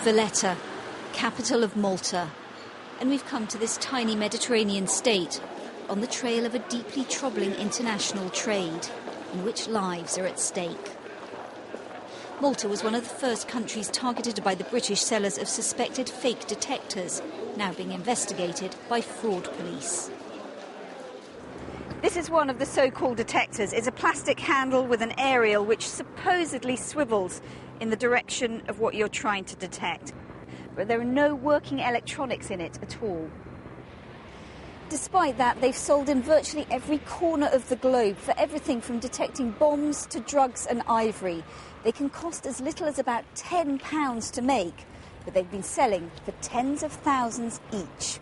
Valletta, capital of Malta. And we've come to this tiny Mediterranean state on the trail of a deeply troubling international trade in which lives are at stake. Malta was one of the first countries targeted by the British sellers of suspected fake detectors, now being investigated by fraud police. This is one of the so-called detectors. It's a plastic handle with an aerial which supposedly swivels in the direction of what you're trying to detect. But there are no working electronics in it at all. Despite that, they've sold in virtually every corner of the globe for everything from detecting bombs to drugs and ivory. They can cost as little as about £10 to make, but they've been selling for tens of thousands each.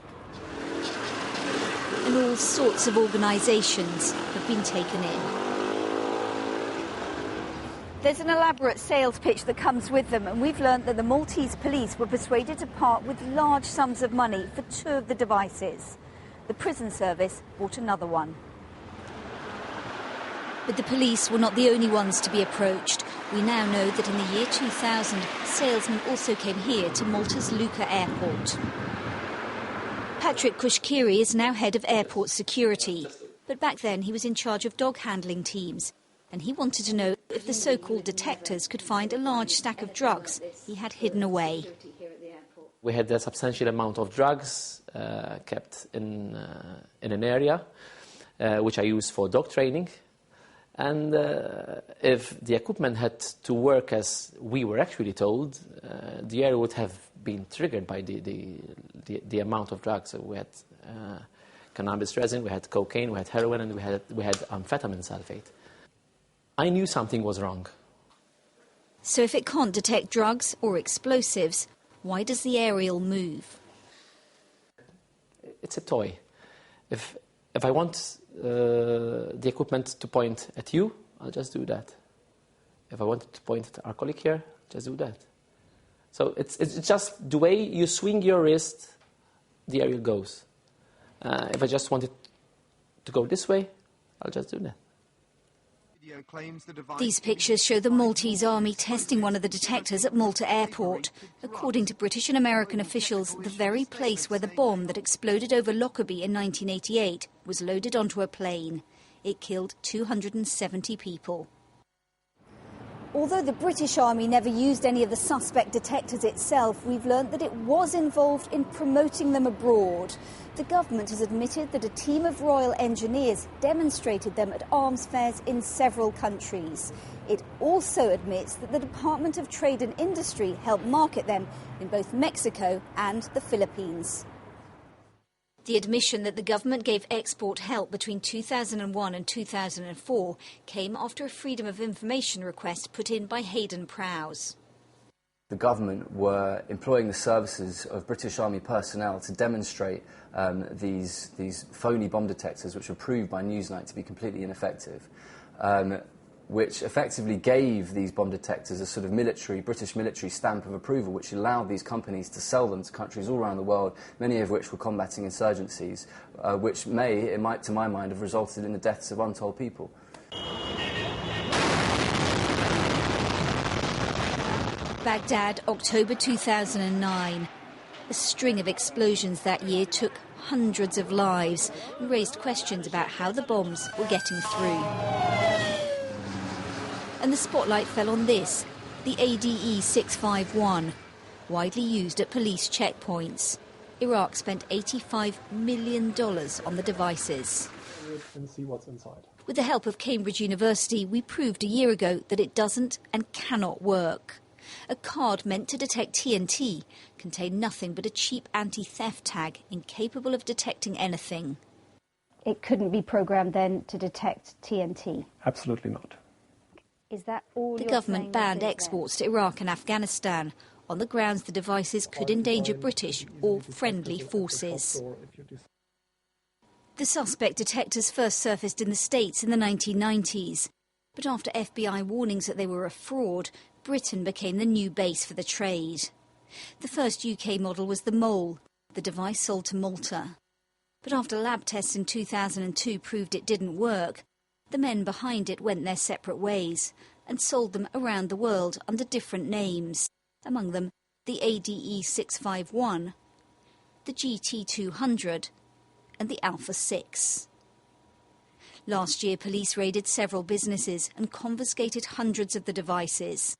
And all sorts of organisations have been taken in. There's an elaborate sales pitch that comes with them, and we've learnt that the Maltese police were persuaded to part with large sums of money for 2 of the devices. The prison service bought another one. But the police were not the only ones to be approached. We now know that in the year 2000, salesmen also came here to Malta's Lucca airport. Patrick Cuschieri is now head of airport security, but back then he was in charge of dog handling teams, and he wanted to know if the so-called detectors could find a large stack of drugs he had hidden away. We had a substantial amount of drugs kept in an area which I use for dog training, and if the equipment had to work as we were actually told, the area would have been triggered by the amount of drugs. So we had cannabis resin, we had cocaine, we had heroin, and we had amphetamine sulfate. I knew something was wrong. So if it can't detect drugs or explosives, why does the aerial move? It's a toy. If I want the equipment to point at you, I'll just do that. If I want it to point at our colleague here, just do that. So it's just the way you swing your wrist, the aerial goes. If I just want it to go this way, I'll just do that. These pictures show the Maltese army testing one of the detectors at Malta airport. According to British and American officials, the very place where the bomb that exploded over Lockerbie in 1988 was loaded onto a plane. It killed 270 people. Although the British Army never used any of the suspect detectors itself, we've learnt that it was involved in promoting them abroad. The government has admitted that a team of Royal Engineers demonstrated them at arms fairs in several countries. It also admits that the Department of Trade and Industry helped market them in both Mexico and the Philippines. The admission that the government gave export help between 2001 and 2004 came after a Freedom of Information request put in by Hayden Prowse. The government were employing the services of British Army personnel to demonstrate these phony bomb detectors, which were proved by Newsnight to be completely ineffective, which effectively gave these bomb detectors a sort of British military stamp of approval, which allowed these companies to sell them to countries all around the world, many of which were combating insurgencies, which might, to my mind, have resulted in the deaths of untold people. Baghdad, October 2009. A string of explosions that year took hundreds of lives and raised questions about how the bombs were getting through. And the spotlight fell on this, the ADE 651, widely used at police checkpoints. Iraq spent $85 million on the devices. And see what's inside. With the help of Cambridge University, we proved a year ago that it doesn't and cannot work. A card meant to detect TNT contained nothing but a cheap anti-theft tag incapable of detecting anything. It couldn't be programmed then to detect TNT? Absolutely not. Is that all? The government banned exports to Iraq and Afghanistan on the grounds the devices could endanger British or friendly forces. The suspect detectors first surfaced in the States in the 1990s. But after FBI warnings that they were a fraud, Britain became the new base for the trade. The first UK model was the Mole, the device sold to Malta. But after lab tests in 2002 proved it didn't work, the men behind it went their separate ways and sold them around the world under different names, among them the ADE 651, the GT 200 and the Alpha 6. Last year, police raided several businesses and confiscated hundreds of the devices.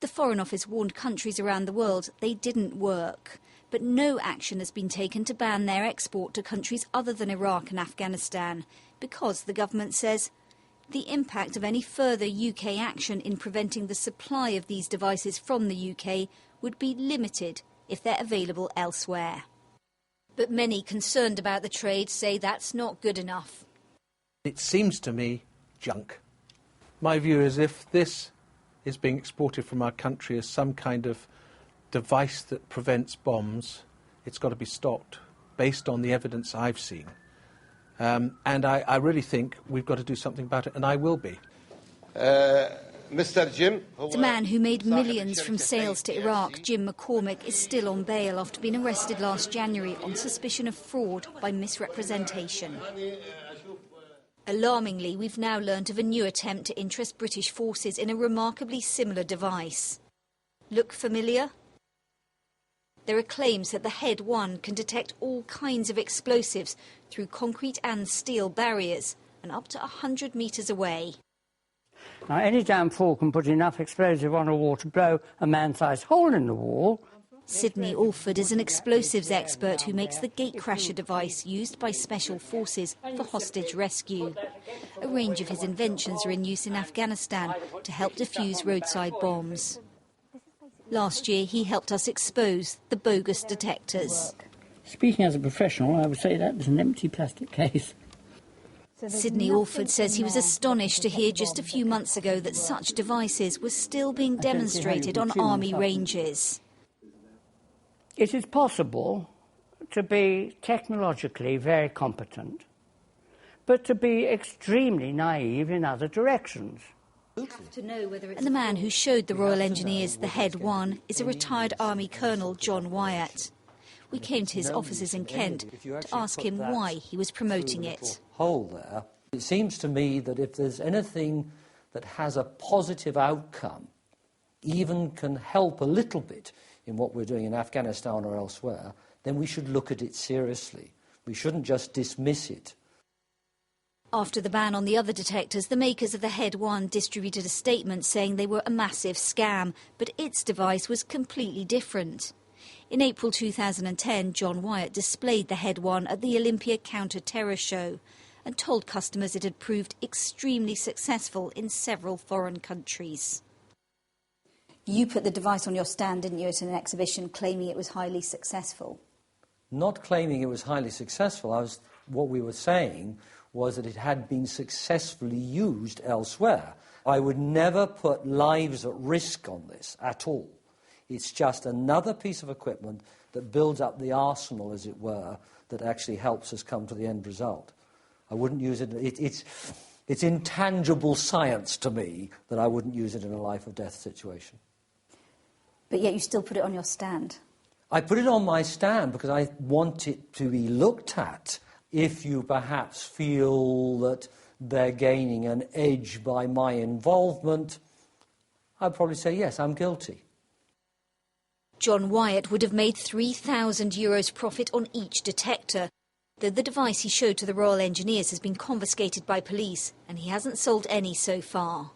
The Foreign Office warned countries around the world they didn't work, but no action has been taken to ban their export to countries other than Iraq and Afghanistan, because the government says the impact of any further UK action in preventing the supply of these devices from the UK would be limited if they're available elsewhere. But many concerned about the trade say that's not good enough. It seems to me junk. My view is if this is being exported from our country as some kind of device that prevents bombs, it's got to be stopped based on the evidence I've seen. And I really think we've got to do something about it, and I will be. Mr. Jim, the man who made millions from sales to Iraq, Jim McCormick, is still on bail after being arrested last January on suspicion of fraud by misrepresentation. Alarmingly, we've now learnt of a new attempt to interest British forces in a remarkably similar device. Look familiar? There are claims that the Head 1 can detect all kinds of explosives through concrete and steel barriers and up to 100 metres away. Now, any damn fool can put enough explosive on a wall to blow a man-sized hole in the wall. Sidney Alford is an explosives expert who makes the gatecrasher device used by special forces for hostage rescue. A range of his inventions are in use in Afghanistan to help defuse roadside bombs. Last year, he helped us expose the bogus detectors. Speaking as a professional, I would say that was an empty plastic case. Sidney Alford says he was astonished to hear just a few months ago that such devices were still being demonstrated on army ranges. It is possible to be technologically very competent, but to be extremely naive in other directions. And the man who showed the Royal Engineers the Head 1 is a retired Army Colonel, John Wyatt. We came to his offices in Kent to ask him why he was promoting it. Hole there. It seems to me that if there's anything that has a positive outcome, even can help a little bit in what we're doing in Afghanistan or elsewhere, then we should look at it seriously. We shouldn't just dismiss it. After the ban on the other detectors, the makers of the Head 1 distributed a statement saying they were a massive scam, but its device was completely different. In April 2010, John Wyatt displayed the Head 1 at the Olympia counter-terror show and told customers it had proved extremely successful in several foreign countries. You put the device on your stand, didn't you, at an exhibition, claiming it was highly successful? Not claiming it was highly successful. What we were saying was that it had been successfully used elsewhere. I would never put lives at risk on this at all. It's just another piece of equipment that builds up the arsenal, as it were, that actually helps us come to the end result. I wouldn't use it. It's intangible science to me that I wouldn't use it in a life-or-death situation. But yet you still put it on your stand. I put it on my stand because I want it to be looked at. If you perhaps feel that they're gaining an edge by my involvement, I'd probably say, yes, I'm guilty. John Wyatt would have made €3,000 profit on each detector, though the device he showed to the Royal Engineers has been confiscated by police, and he hasn't sold any so far.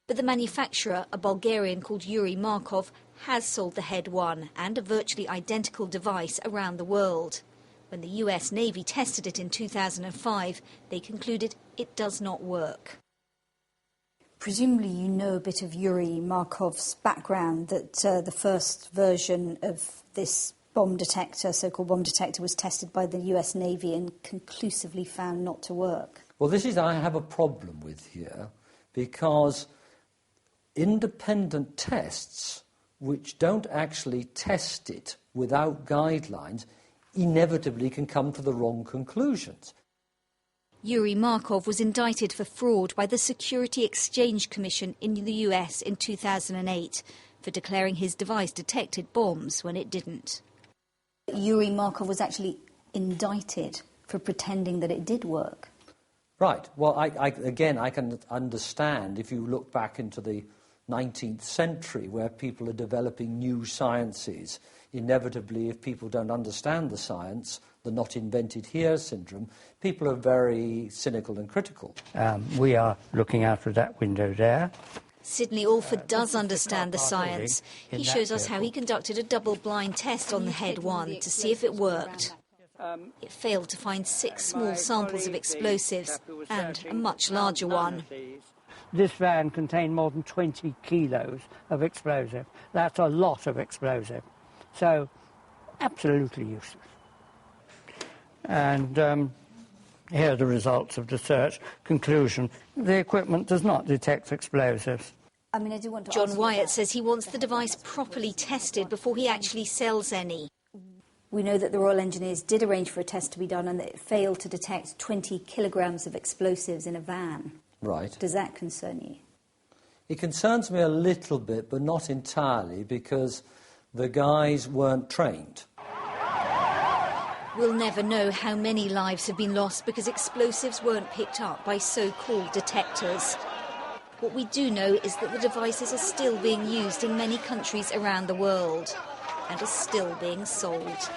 But the manufacturer, a Bulgarian called Yuri Markov, has sold the Head 1 and a virtually identical device around the world. When the US Navy tested it in 2005, they concluded it does not work. Presumably you know a bit of Yuri Markov's background, that the first version of this bomb detector, so-called bomb detector, was tested by the US Navy and conclusively found not to work. Well, this is I have a problem with here, because independent tests which don't actually test it without guidelines inevitably can come to the wrong conclusions. Yuri Markov was indicted for fraud by the Security Exchange Commission in the US in 2008 for declaring his device detected bombs when it didn't. Yuri Markov was actually indicted for pretending that it did work. Right. Well, I can understand, if you look back into the 19th century where people are developing new sciences. Inevitably, if people don't understand the science, the not invented here syndrome, people are very cynical and critical. We are looking out of that window there. Sidney Alford does understand the science. He shows us how he conducted a double-blind test on the head one to see if it worked. It failed to find 6 small samples of explosives and a much larger one. This van contained more than 20 kilos of explosive. That's a lot of explosive. So, absolutely useless. And here are the results of the search. Conclusion: the equipment does not detect explosives. John Wyatt says he wants the device properly tested before he actually sells any. We know that the Royal Engineers did arrange for a test to be done and that it failed to detect 20 kilograms of explosives in a van. Right. Does that concern you? It concerns me a little bit, but not entirely, because the guys weren't trained. We'll never know how many lives have been lost because explosives weren't picked up by so-called detectors. What we do know is that the devices are still being used in many countries around the world and are still being sold.